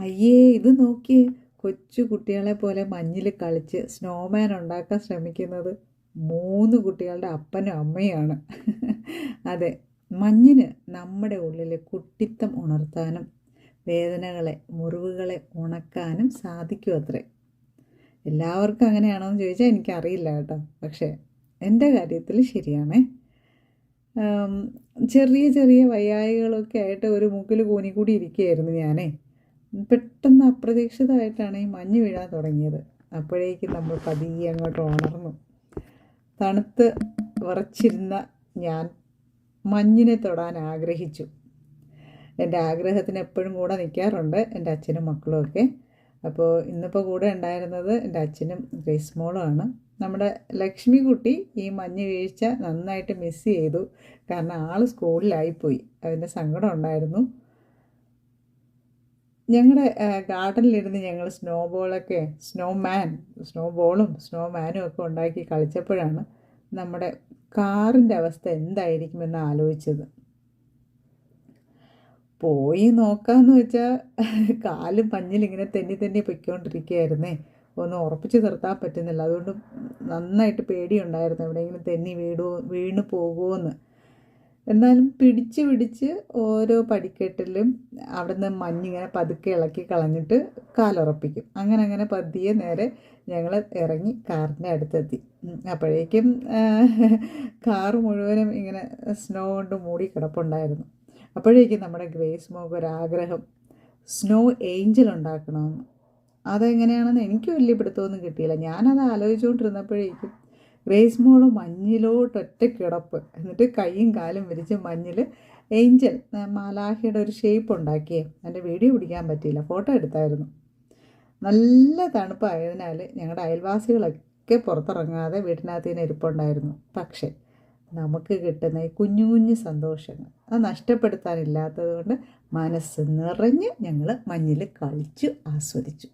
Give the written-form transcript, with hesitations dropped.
അയ്യേ ഇത് നോക്കിയേ, കൊച്ചു കുട്ടികളെ പോലെ മഞ്ഞിൽ കളിച്ച് സ്നോമാൻ ഉണ്ടാക്കാൻ ശ്രമിക്കുന്നത് 3 കുട്ടികളുടെ അപ്പനും അമ്മയാണ്. അതെ, മഞ്ഞിന് നമ്മുടെ ഉള്ളിലെ കുട്ടിത്തം ഉണർത്താനും വേദനകളെ മുറിവുകളെ ഉണക്കാനും സാധിക്കും അത്രേ. എല്ലാവർക്കും അങ്ങനെയാണോ എന്ന് ചോദിച്ചാൽ എനിക്കറിയില്ല കേട്ടോ, പക്ഷേ എൻ്റെ കാര്യത്തിൽ ശരിയാണേ. ചെറിയ ചെറിയ വയ്യായികളൊക്കെ ആയിട്ട് ഒരു മുക്കിൽ കൂനിക്കൂടി ഇരിക്കുകയായിരുന്നു ഞാനേ. പെട്ടെന്ന് അപ്രതീക്ഷിതമായിട്ടാണ് ഈ മഞ്ഞ് വീഴാൻ തുടങ്ങിയത്. അപ്പോഴേക്കും നമ്മൾ പതിയെ അങ്ങോട്ട് ഉണർന്നു. തണുത്ത് വിറച്ചിരുന്ന ഞാൻ മഞ്ഞിനെ തൊടാൻ ആഗ്രഹിച്ചു. എൻ്റെ ആഗ്രഹത്തിന് എപ്പോഴും കൂടെ നിൽക്കാറുണ്ട് എൻ്റെ അച്ഛനും മക്കളുമൊക്കെ. അപ്പോൾ ഇന്നിപ്പോൾ കൂടെ ഉണ്ടായിരുന്നത് എൻ്റെ അച്ഛനും ഗ്രേസ് മോളുമാണ്. നമ്മുടെ ലക്ഷ്മി കുട്ടി ഈ മഞ്ഞ് വീഴ്ച നന്നായിട്ട് മിസ് ചെയ്തു. കാരണം ആൾ സ്കൂളിലായിപ്പോയി, അതിൻ്റെ സങ്കടം ഉണ്ടായിരുന്നു. ഞങ്ങളുടെ ഗാർഡനിലിരുന്ന് ഞങ്ങൾ സ്നോബോളും സ്നോമാനും ഒക്കെ ഉണ്ടാക്കി കളിച്ചപ്പോഴാണ് നമ്മുടെ കാറിൻ്റെ അവസ്ഥ എന്തായിരിക്കുമെന്ന് ആലോചിച്ചത്. പോയി നോക്കാമെന്ന് വെച്ചാൽ കാല് മഞ്ഞിലിങ്ങനെ തെന്നി പൊയ്ക്കൊണ്ടിരിക്കുകയായിരുന്നേ. ഒന്ന് ഉറപ്പിച്ച് നിർത്താൻ പറ്റുന്നില്ല. അതുകൊണ്ട് നന്നായിട്ട് പേടിയുണ്ടായിരുന്നു എവിടെയെങ്കിലും തെന്നി വീണ് പോകുമോയെന്ന്. എന്നാലും പിടിച്ച് ഓരോ പടിക്കെട്ടിലും അവിടെ നിന്ന് മഞ്ഞിങ്ങനെ പതുക്കെ ഇളക്കി കളഞ്ഞിട്ട് കാലുറപ്പിക്കും. അങ്ങനെ പതിയെ നേരെ ഞങ്ങൾ ഇറങ്ങി കാറിൻ്റെ അടുത്തെത്തി. അപ്പോഴേക്കും കാറ് മുഴുവനും ഇങ്ങനെ സ്നോ കൊണ്ട് മൂടി കിടപ്പുണ്ടായിരുന്നു. അപ്പോഴേക്കും നമ്മുടെ ഗ്രേസ് മോൾക്ക് ഒരാഗ്രഹം, സ്നോ ഏഞ്ചൽ ഉണ്ടാക്കണമെന്ന്. അതെങ്ങനെയാണെന്ന് എനിക്ക് വലിയ പിടുത്തമൊന്നും കിട്ടിയില്ല. ഞാനത് ആലോചിച്ചുകൊണ്ടിരുന്നപ്പോഴേക്കും ഗ്രേസ് മോള് മഞ്ഞിലോട്ടൊറ്റ കിടപ്പ്, എന്നിട്ട് കൈയും കാലും വിരിച്ച് മഞ്ഞിൽ ഏഞ്ചൽ മാലാഖയുടെ ഒരു ഷേപ്പ് ഉണ്ടാക്കിയേ. എൻ്റെ വീഡിയോ പിടിക്കാൻ പറ്റിയില്ല, ഫോട്ടോ എടുത്തായിരുന്നു. നല്ല തണുപ്പായതിനാൽ ഞങ്ങളുടെ അയൽവാസികളൊക്കെ പുറത്തിറങ്ങാതെ വീട്ടിനകത്ത് തന്നെ ഇരിപ്പുണ്ടായിരുന്നു. പക്ഷേ നമുക്ക് കിട്ടുന്ന ഈ കുഞ്ഞു സന്തോഷങ്ങൾ അത് നഷ്ടപ്പെടുത്താനില്ലാത്തത് കൊണ്ട് മനസ്സ് നിറഞ്ഞ് ഞങ്ങൾ മഞ്ഞിൽ കളിച്ചു ആസ്വദിച്ചു.